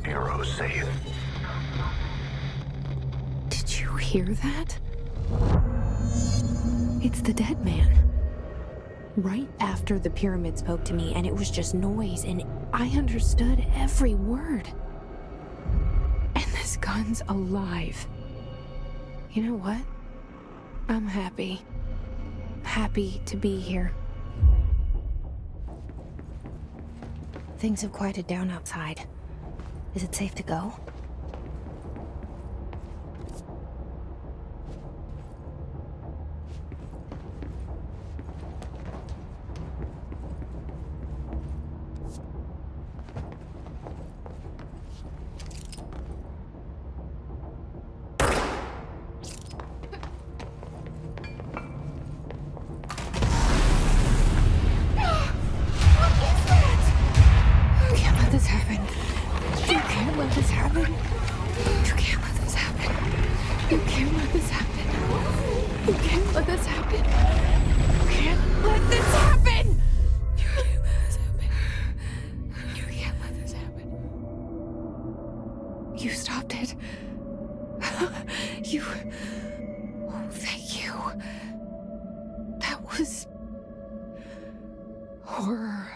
Bureau safe. Did you hear that? It's the dead man. Right after the pyramid spoke to me, and it was just noise, and I understood every word. And this gun's alive. You know what? I'm happy. Happy to be here. Things have quieted down outside. Is it safe to go? You stopped it. You... Oh, thank you. That was... horror.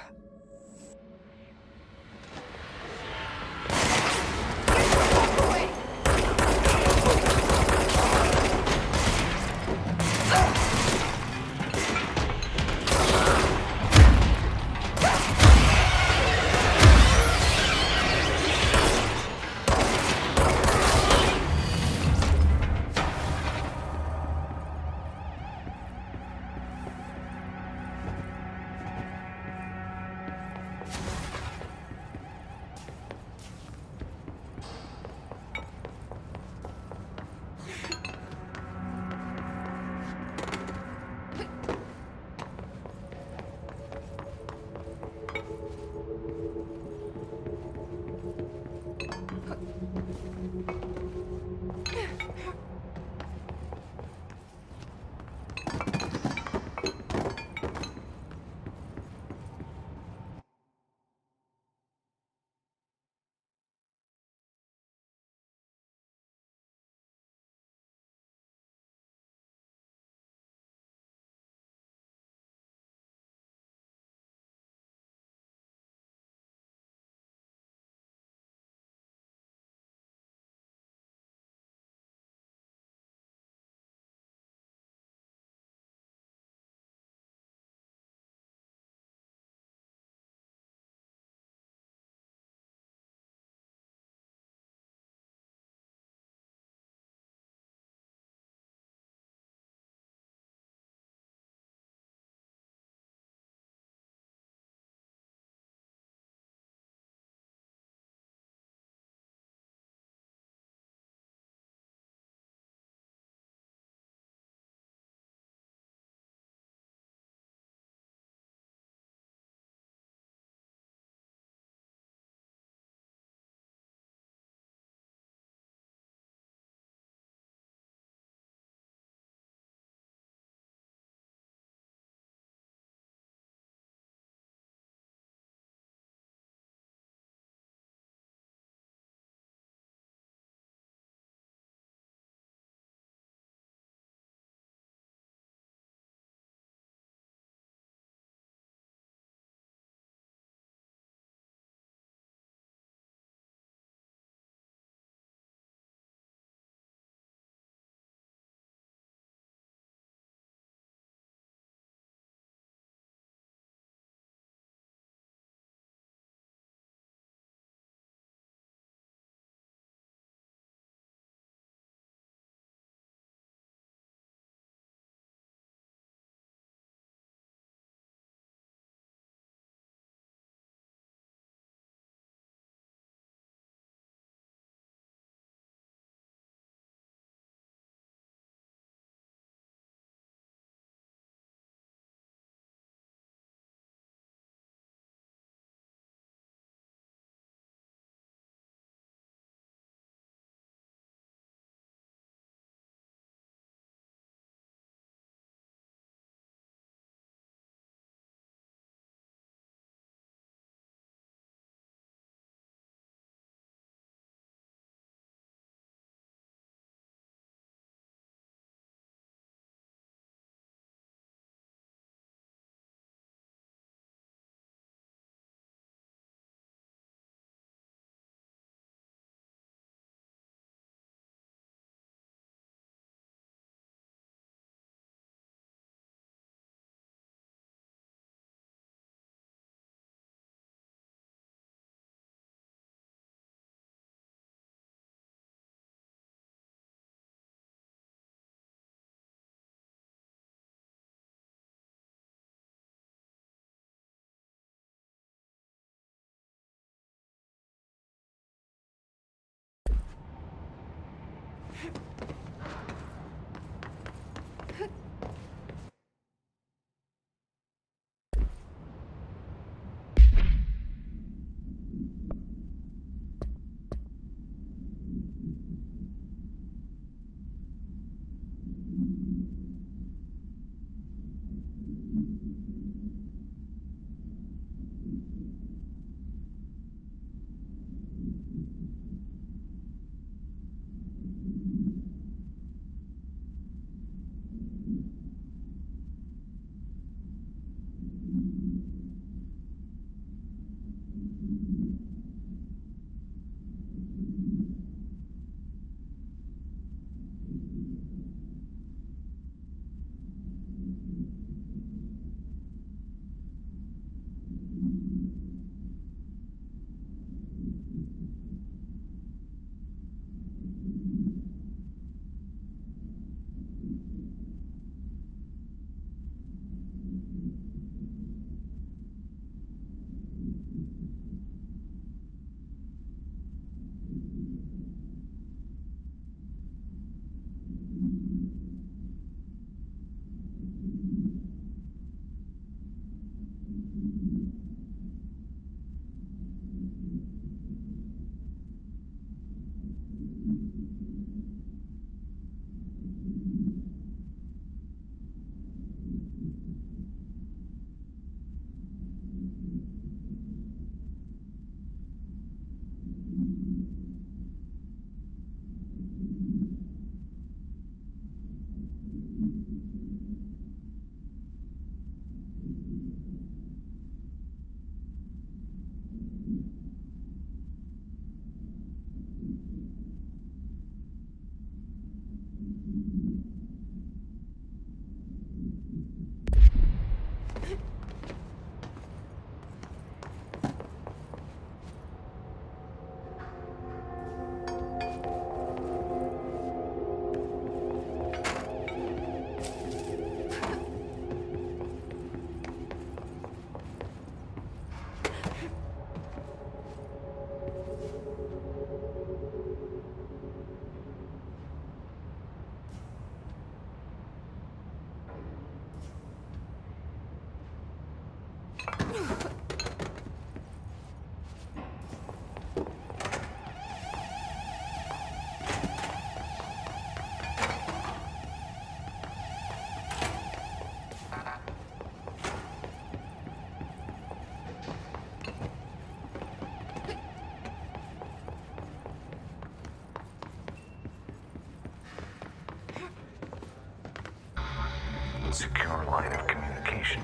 Secure line of communication.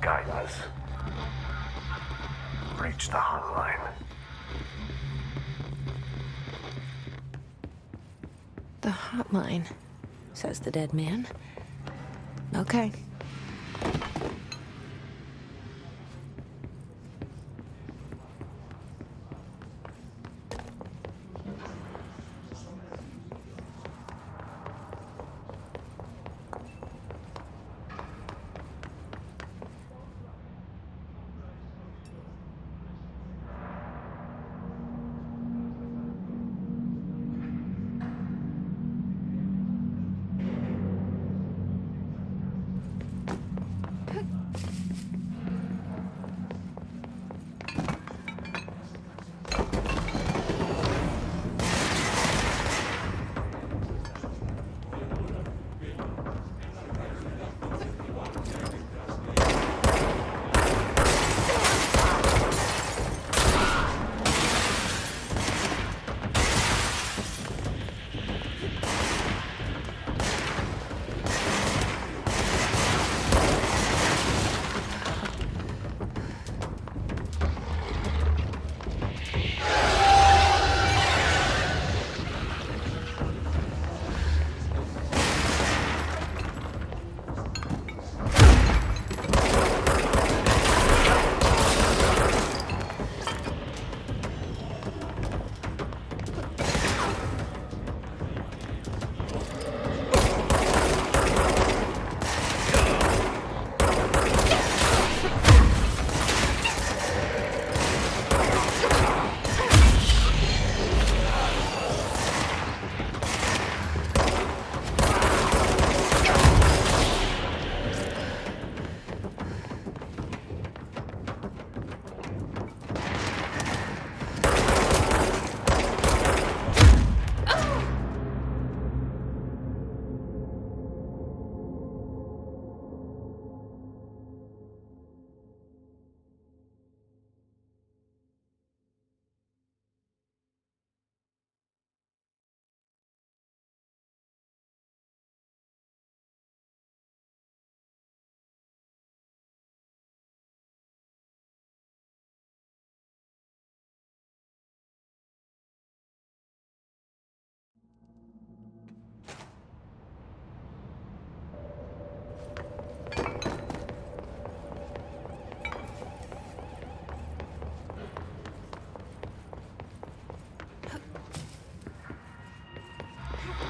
Guidance. Reach the hotline. The hotline, says the dead man. Okay.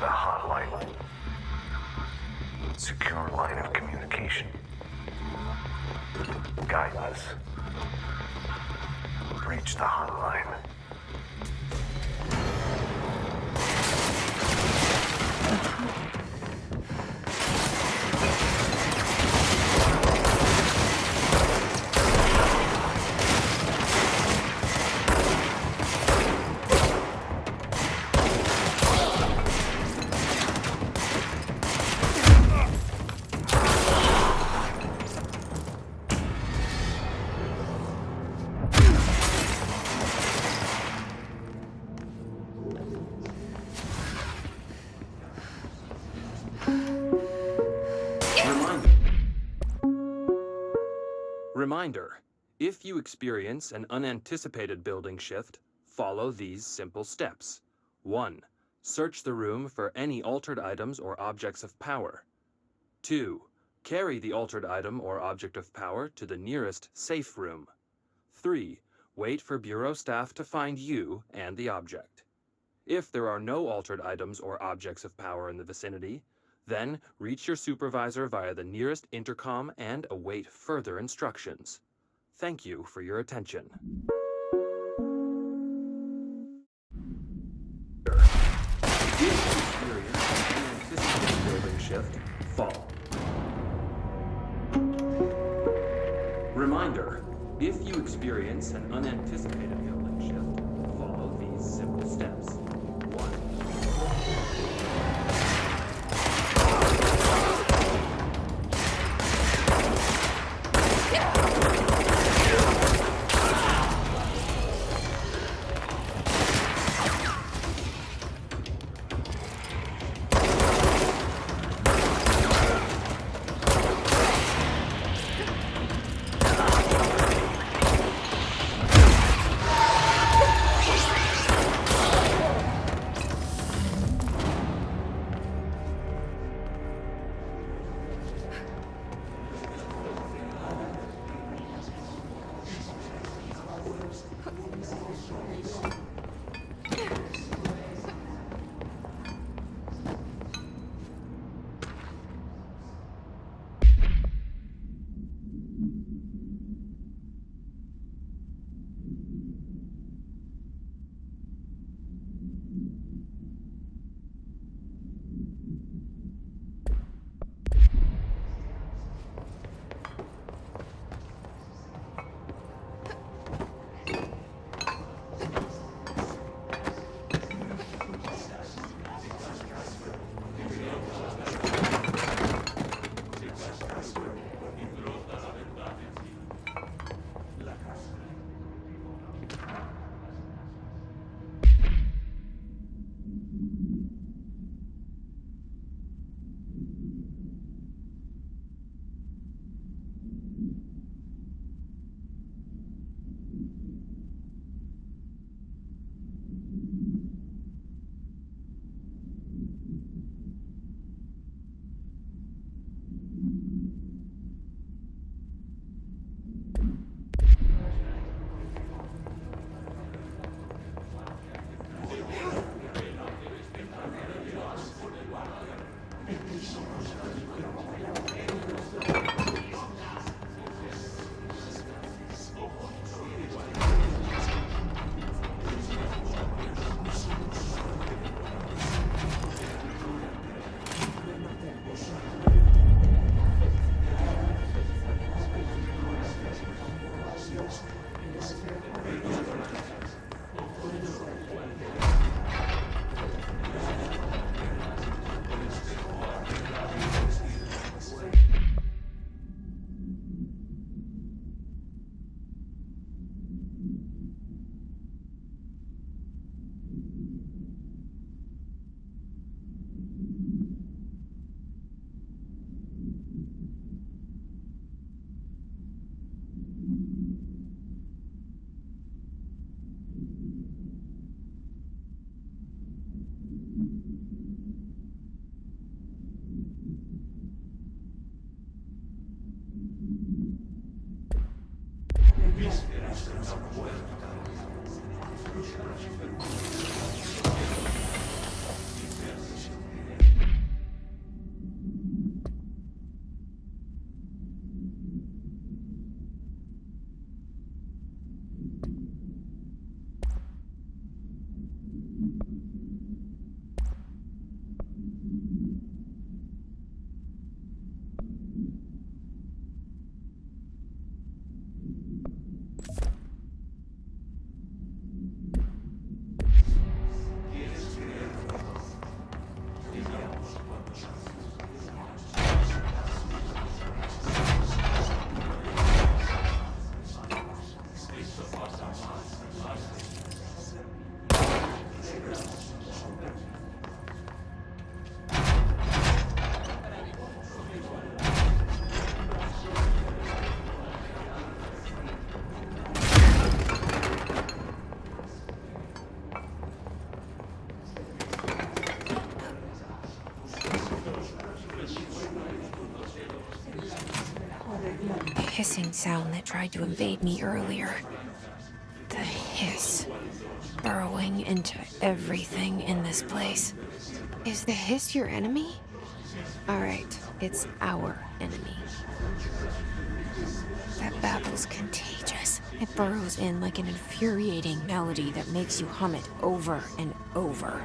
The hotline. Secure line of communication. Guidance. Reach the hotline. Reminder, if you experience an unanticipated building shift, follow these simple steps. 1. Search the room for any altered items or objects of power. 2. Carry the altered item or object of power to the nearest safe room. 3. Wait for Bureau staff to find you and the object. If there are no altered items or objects of power in the vicinity, then reach your supervisor via the nearest intercom and await further instructions. Thank you for your attention. If you experience an unanticipated building shift, fall. Reminder, if you experience an unanticipated building shift, follow these simple steps. 1. sound that tried to invade me earlier. The hiss. Burrowing into everything in this place. Is the hiss your enemy? Alright, it's our enemy. That babble's contagious. It burrows in like an infuriating melody that makes you hum it over and over.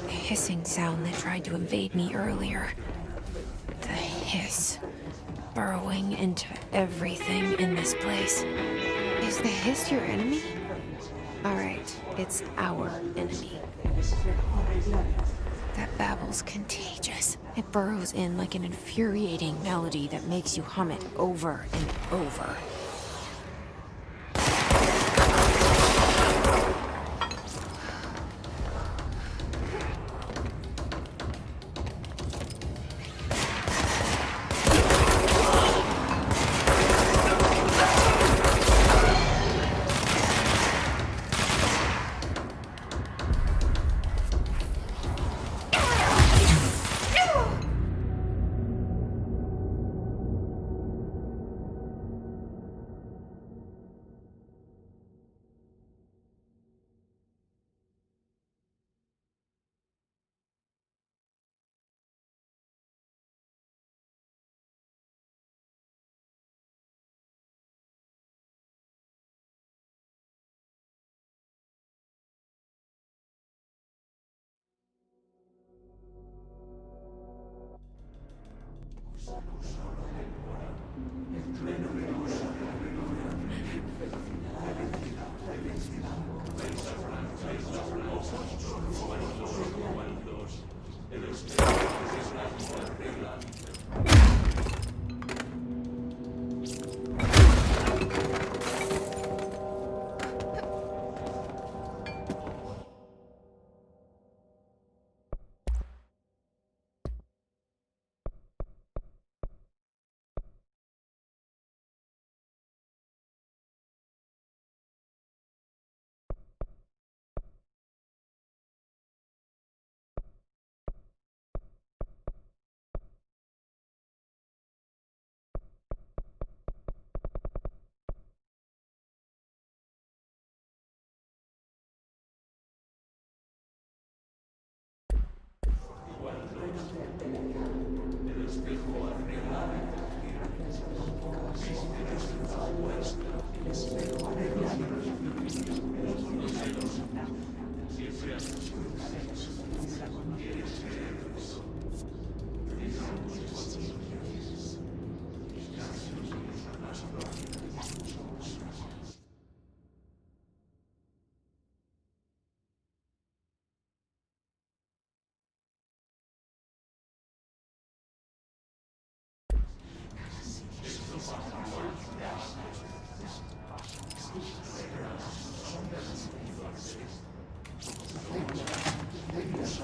Hissing sound that tried to invade me earlier. The hiss. Burrowing into everything in this place. Is the hiss your enemy? Alright, it's our enemy. That babble's contagious. It burrows in like an infuriating melody that makes you hum it over and over.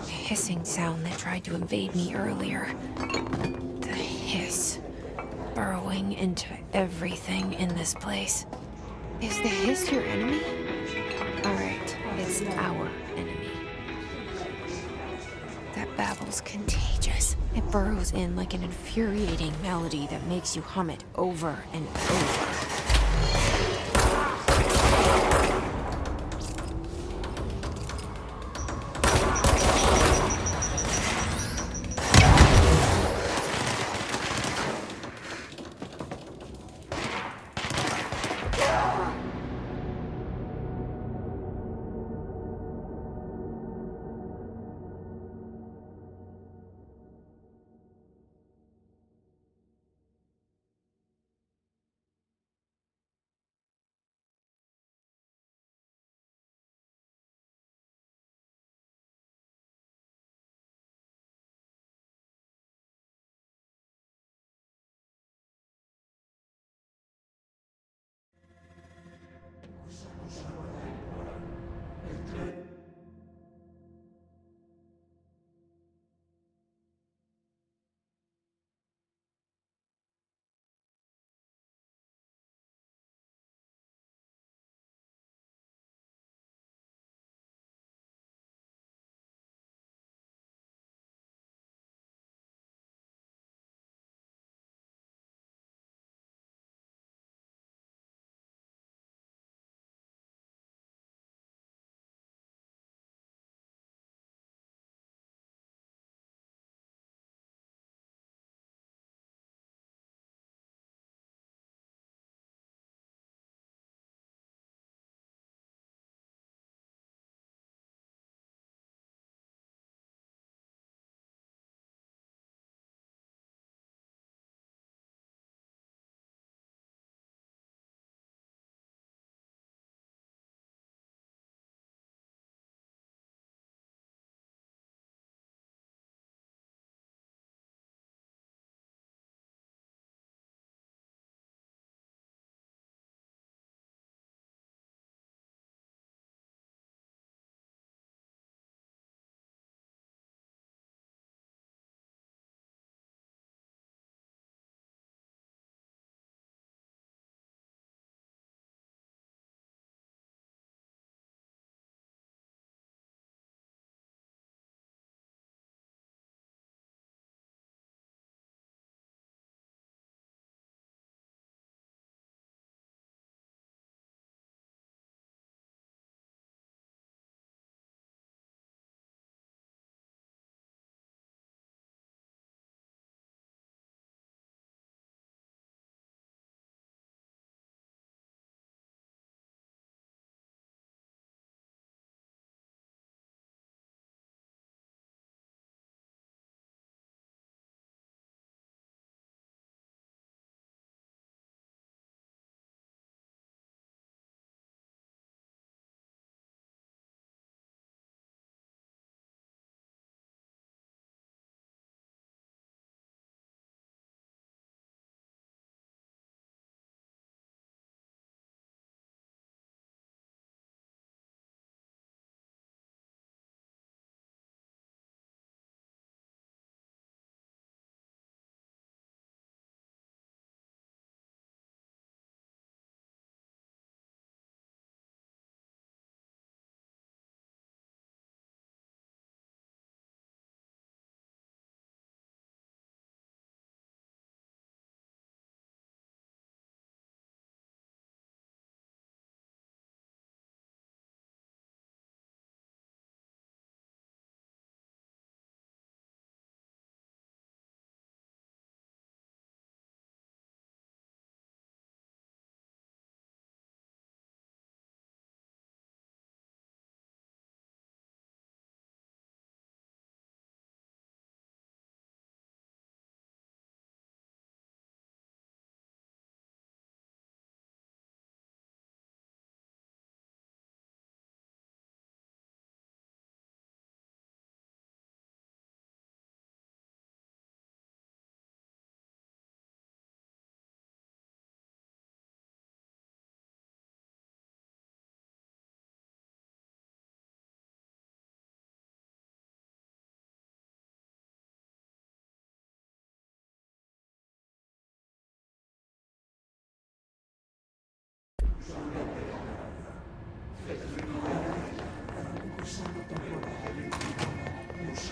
Hissing sound that tried to invade me earlier. The hiss. Burrowing into everything in this place. Is the hiss your enemy? Alright, it's our enemy. That babble's contagious. It burrows in like an infuriating melody that makes you hum it over and over.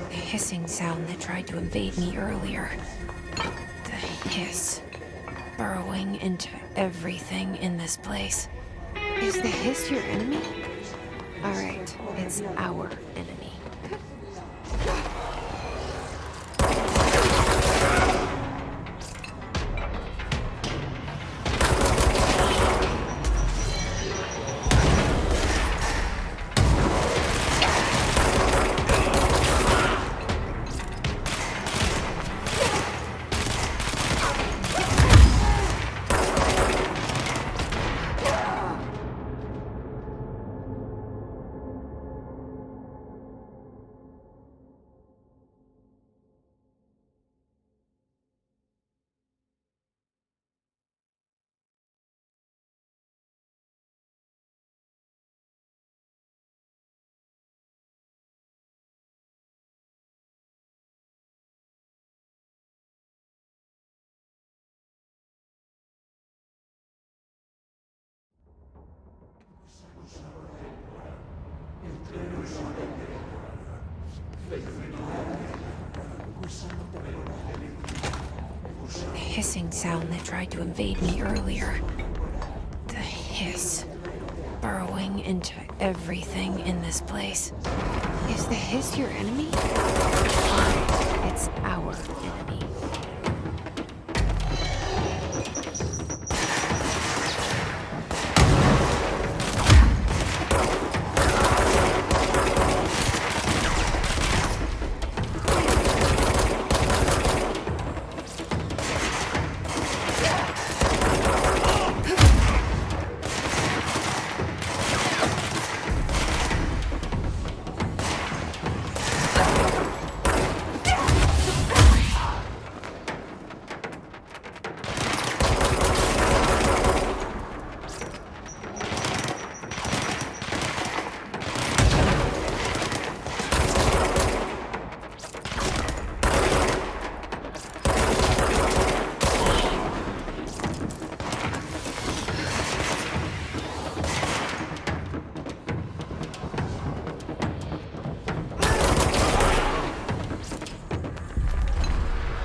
The hissing sound that tried to invade me earlier. The hiss. Burrowing into everything in this place. Is the hiss your enemy? Alright, it's our enemy. The hissing sound that tried to invade me earlier. The hiss. Burrowing into everything in this place. Is the hiss your enemy? Alright, it's our enemy.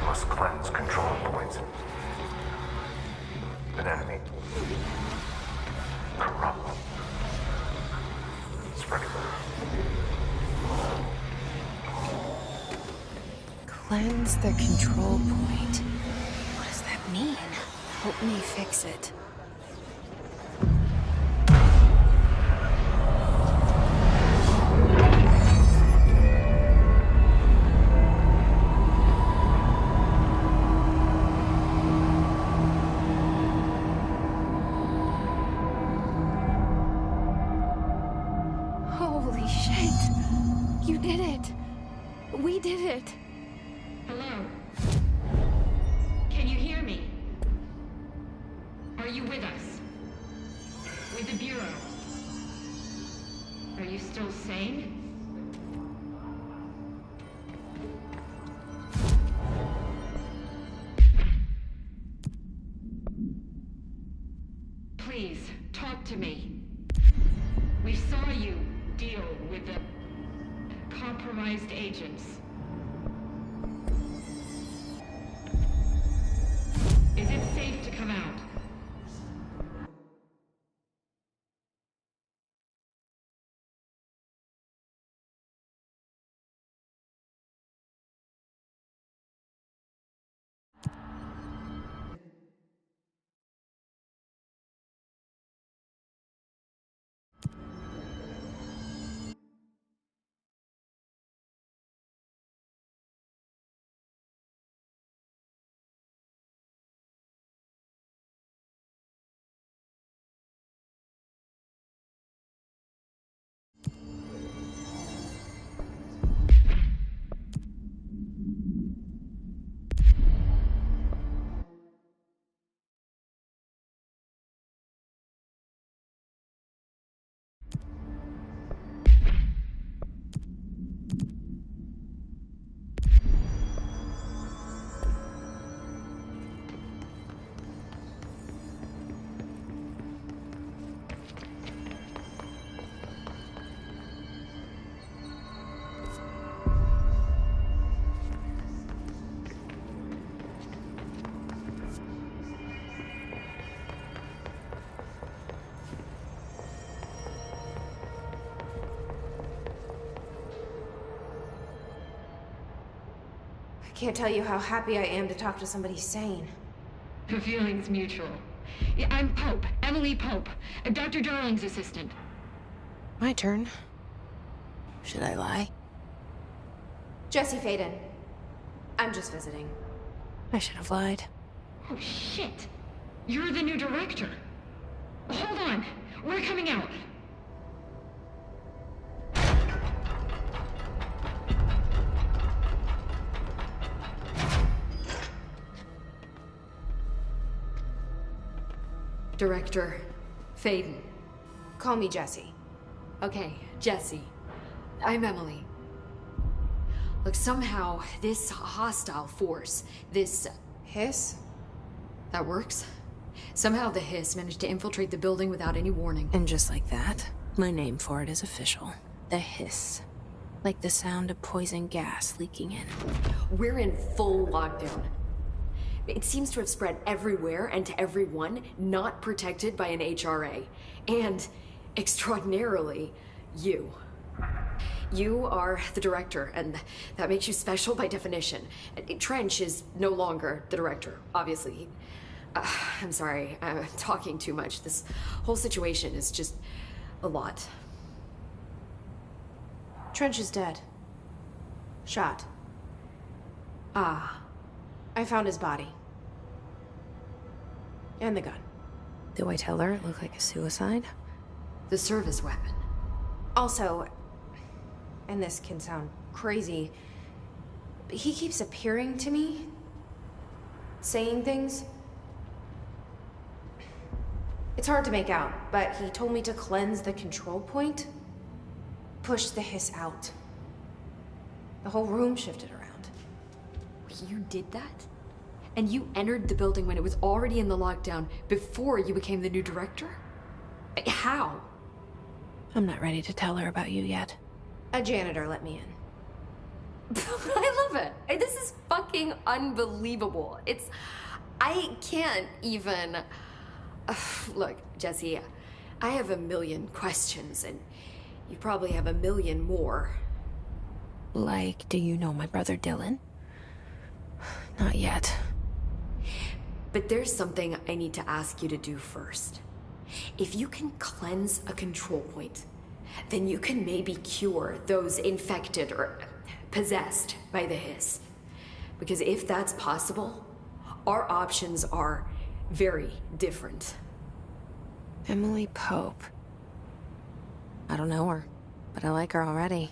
Must cleanse control points. An enemy. Corrupt. Spreading. Cleanse the control point. What does that mean? Help me fix it. Holy shit! You did it! We did it! Hello? Can you hear me? Are you with us? With the Bureau? Are you still sane? Please, talk to me. We saw you deal with the compromised agents. Is it safe to come out? can't tell you how happy I am to talk to somebody sane. The feeling's mutual. Yeah, I'm Pope, Emily Pope, Dr. Darling's assistant. My turn. Should I lie? Jesse Faden. I'm just visiting. I should have lied. Oh, shit. You're the new director. Hold on. We're coming out. Director Faden. Call me Jesse. Okay, Jesse. I'm Emily. Look, somehow this hostile force, this... Hiss? That works? Somehow the hiss managed to infiltrate the building without any warning. And just like that, my name for it is official. The hiss. Like the sound of poison gas leaking in. We're in full lockdown. It seems to have spread everywhere and to everyone not protected by an HRA. And, extraordinarily, you. You are the director, and that makes you special by definition. Trench is no longer the director, obviously. I'm sorry, I'm talking too much. This whole situation is just a lot. Trench is dead. Shot. Ah. I found his body. And the gun. Do I tell her it looked like a suicide? The service weapon. Also, and this can sound crazy, but he keeps appearing to me. Saying things. It's hard to make out, but he told me to cleanse the control point. Push the hiss out. The whole room shifted around. You did that? And you entered the building when it was already in the lockdown before you became the new director? How? I'm not ready to tell her about you yet. A janitor let me in. I love it. This is fucking unbelievable. I can't even... Look, Jesse, I have a million questions, and you probably have a million more. Like, do you know my brother Dylan? Not yet. But there's something I need to ask you to do first. If you can cleanse a control point, then you can maybe cure those infected or possessed by the hiss. Because if that's possible, our options are very different. Emily Pope. I don't know her, but I like her already.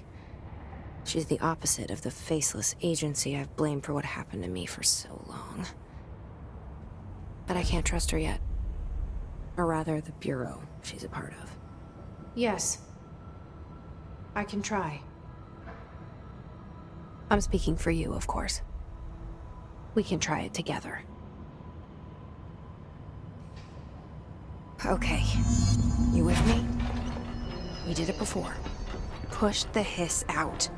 She's the opposite of the faceless agency I've blamed for what happened to me for so long. But I can't trust her yet. Or rather, the bureau she's a part of. Yes. I can try. I'm speaking for you, of course. We can try it together. Okay. You with me? We did it before. Push the hiss out.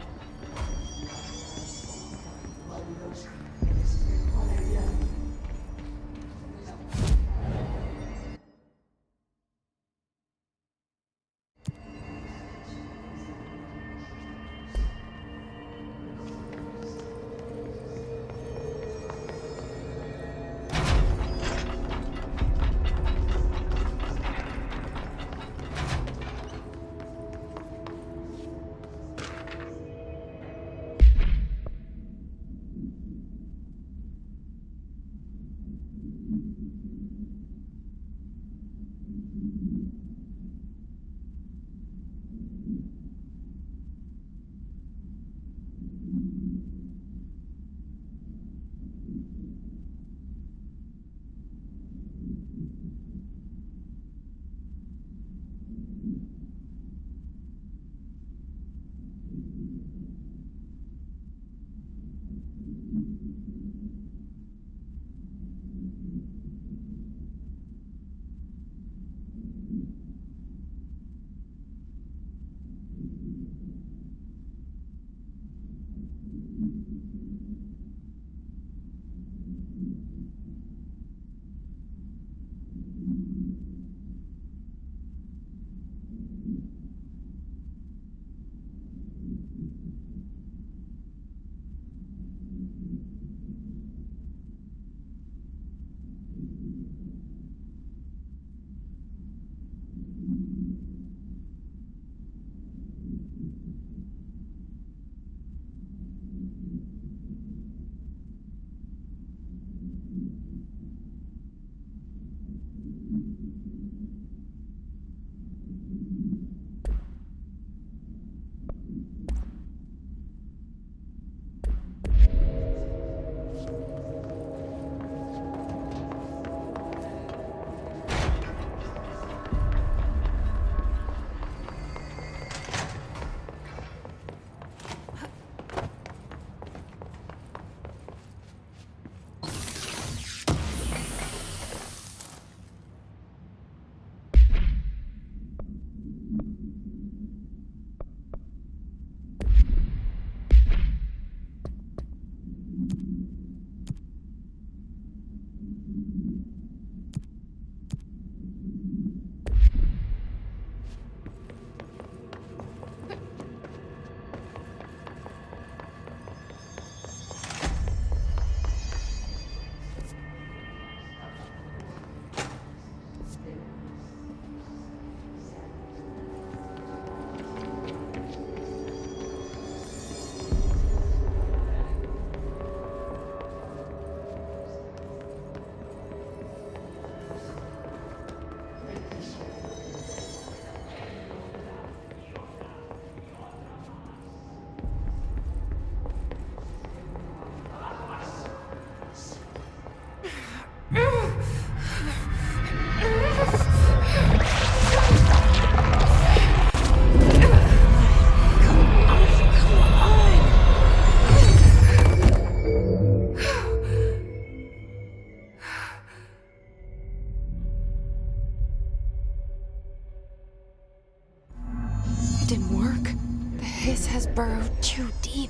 hiss has burrowed too deep.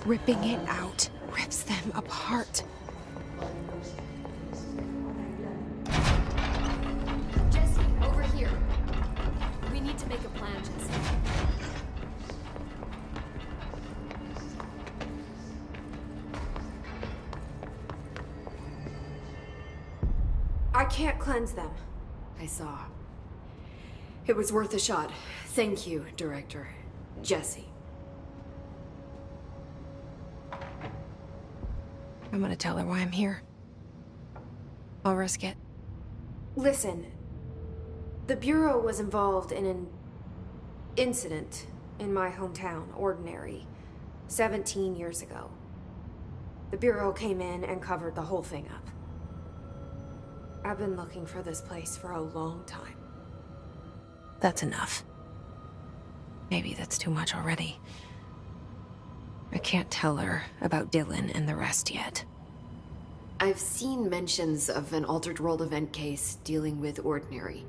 Ripping it out rips them apart. Jesse, over here. We need to make a plan, Jesse. I can't cleanse them. I saw. It was worth a shot. Thank you, Director. Jesse. I'm gonna tell her why I'm here. I'll risk it. Listen, the Bureau was involved in an incident in my hometown, Ordinary, 17 years ago. The Bureau came in and covered the whole thing up. I've been looking for this place for a long time. That's enough. Maybe that's too much already. I can't tell her about Dylan and the rest yet. I've seen mentions of an Altered World event case dealing with Ordinary.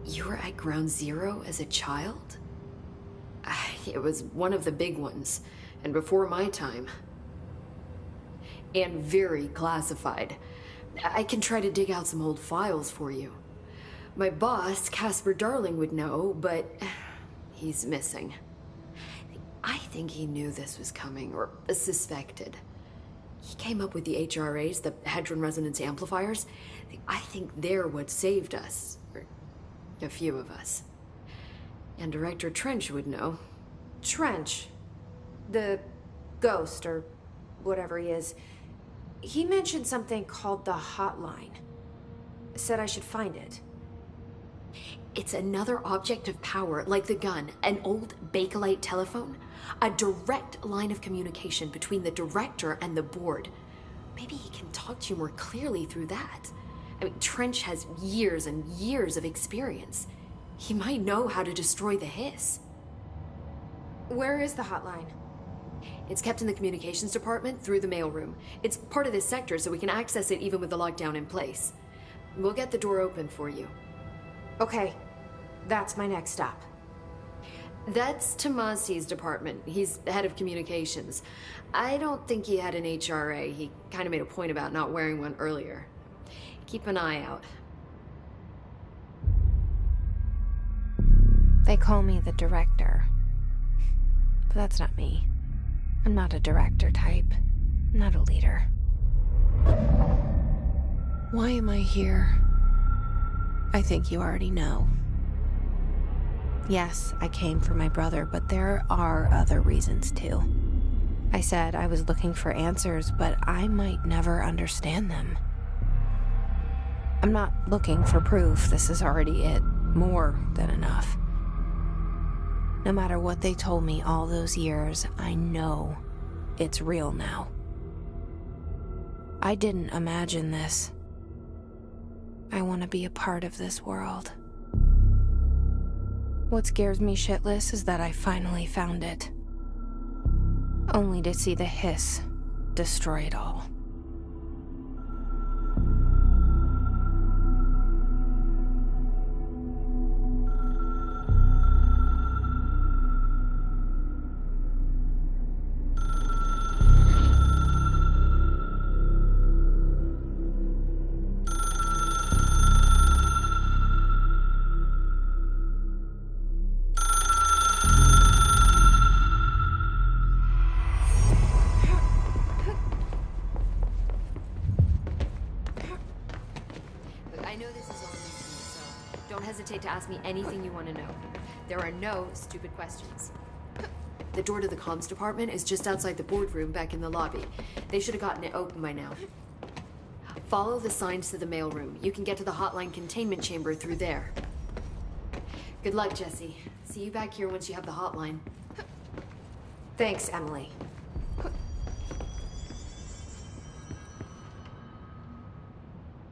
You were at Ground Zero as a child? It was one of the big ones, and before my time. And very classified. I can try to dig out some old files for you. My boss, Casper Darling, would know, but he's missing. I think he knew this was coming, or suspected. He came up with the HRAs, the Hadron Resonance Amplifiers. I think they're what saved us. Or a few of us. And Director Trench would know. Trench, the ghost, or whatever he is, he mentioned something called the Hotline. Said I should find it. It's another object of power, like the gun, an old Bakelite telephone. A direct line of communication between the director and the board. Maybe he can talk to you more clearly through that. I mean, Trench has years and years of experience. He might know how to destroy the hiss. Where is the hotline? It's kept in the communications department through the mailroom. It's part of this sector, so we can access it even with the lockdown in place. We'll get the door open for you. Okay, that's my next stop. That's Tomasi's department. He's the head of communications. I don't think he had an HRA. He kind of made a point about not wearing one earlier. Keep an eye out. They call me the director. But that's not me. I'm not a director type. I'm not a leader. Why am I here? I think you already know. Yes, I came for my brother, but there are other reasons too. I said I was looking for answers, but I might never understand them. I'm not looking for proof. This is already it. More than enough. No matter what they told me all those years, I know it's real now. I didn't imagine this. I want to be a part of this world. What scares me shitless is that I finally found it. Only to see the hiss destroy it all. I know this is all new to you, so don't hesitate to ask me anything you want to know. There are no stupid questions. The door to the comms department is just outside the boardroom back in the lobby. They should have gotten it open by now. Follow the signs to the mailroom. You can get to the hotline containment chamber through there. Good luck, Jesse. See you back here once you have the hotline. Thanks, Emily.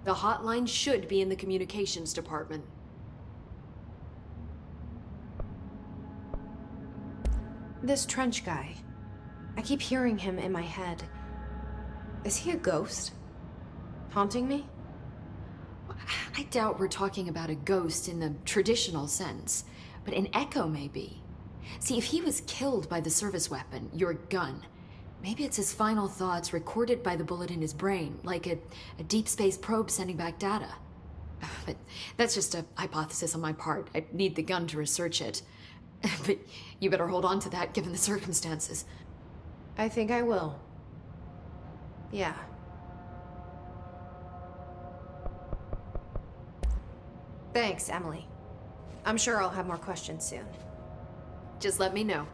The hotline should be in the communications department. This Trench guy. I keep hearing him in my head. Is he a ghost? Haunting me? I doubt we're talking about a ghost in the traditional sense, but an echo maybe. See, if he was killed by the service weapon, your gun, maybe it's his final thoughts recorded by the bullet in his brain, like a deep space probe sending back data. But that's just a hypothesis on my part. I'd need the gun to research it. But you better hold on to that given the circumstances. I think I will. Yeah. Thanks, Emily. I'm sure I'll have more questions soon. Just let me know.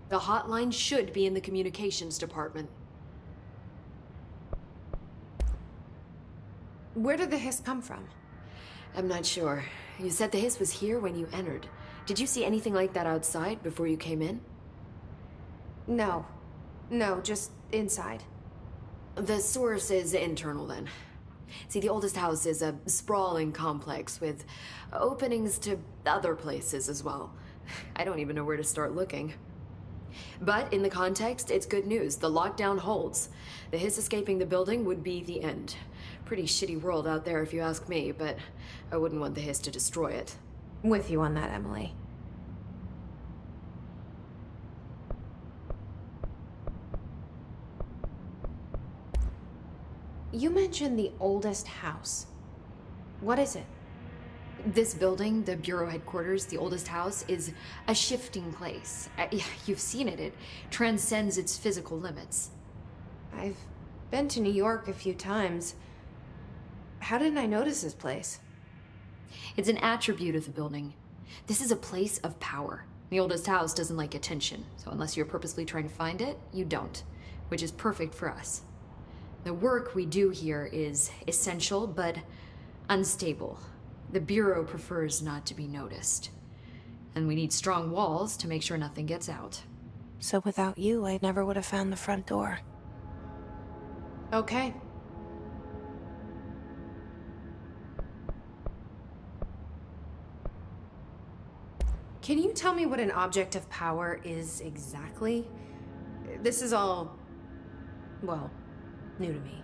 The hotline should be in the communications department. Where did the hiss come from? I'm not sure. You said the hiss was here when you entered. Did you see anything like that outside before you came in? No. No, just inside. The source is internal then. See, the oldest house is a sprawling complex with openings to other places as well. I don't even know where to start looking. But in the context, it's good news. The lockdown holds. The hiss escaping the building would be the end. Pretty shitty world out there if you ask me, but I wouldn't want the hiss to destroy it. With you on that, Emily. You mentioned the oldest house. What is it? This building, the Bureau headquarters, the oldest house, is a shifting place. You've seen it. It transcends its physical limits. I've been to New York a few times. How didn't I notice this place? It's an attribute of the building. This is a place of power. The oldest house doesn't like attention, so unless you're purposely trying to find it, you don't, which is perfect for us. The work we do here is essential, but unstable. The Bureau prefers not to be noticed. And we need strong walls to make sure nothing gets out. So without you, I never would have found the front door. Okay. Can you tell me what an object of power is exactly? This is all, well, new to me.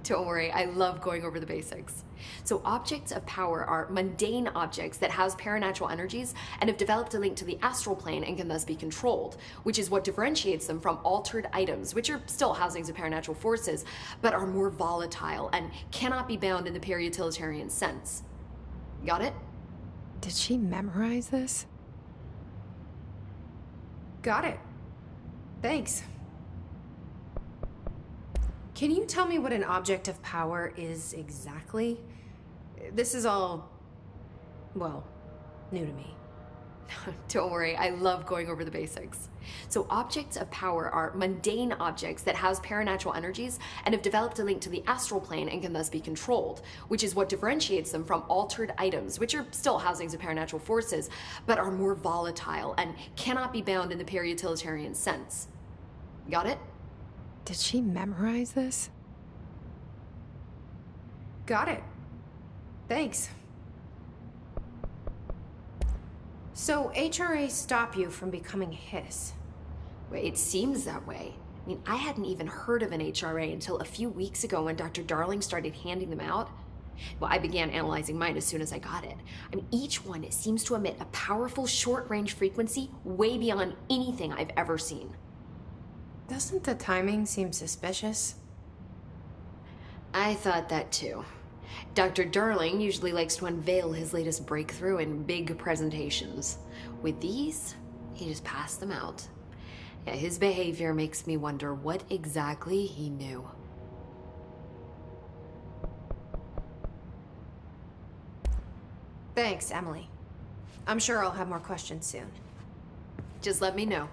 Don't worry, I love going over the basics. So objects of power are mundane objects that house paranatural energies and have developed a link to the astral plane and can thus be controlled, which is what differentiates them from altered items, which are still housings of paranatural forces, but are more volatile and cannot be bound in the peri-utilitarian sense. Got it? Did she memorize this? Got it. Thanks. Can you tell me what an object of power is exactly? This is all, well, new to me. Don't worry, I love going over the basics. So objects of power are mundane objects that house paranatural energies and have developed a link to the astral plane and can thus be controlled, which is what differentiates them from altered items, which are still housings of paranatural forces, but are more volatile and cannot be bound in the peri-utilitarian sense. Got it? Did she memorize this? Got it. Thanks. So HRA stop you from becoming Hiss? Well, it seems that way. I mean, I hadn't even heard of an HRA until a few weeks ago when Dr. Darling started handing them out. Well, I began analyzing mine as soon as I got it. I mean, each one seems to emit a powerful short-range frequency way beyond anything I've ever seen. Doesn't the timing seem suspicious? I thought that too. Dr. Darling usually likes to unveil his latest breakthrough in big presentations. With these, he just passed them out. Yeah, his behavior makes me wonder what exactly he knew. Thanks, Emily. I'm sure I'll have more questions soon. Just let me know.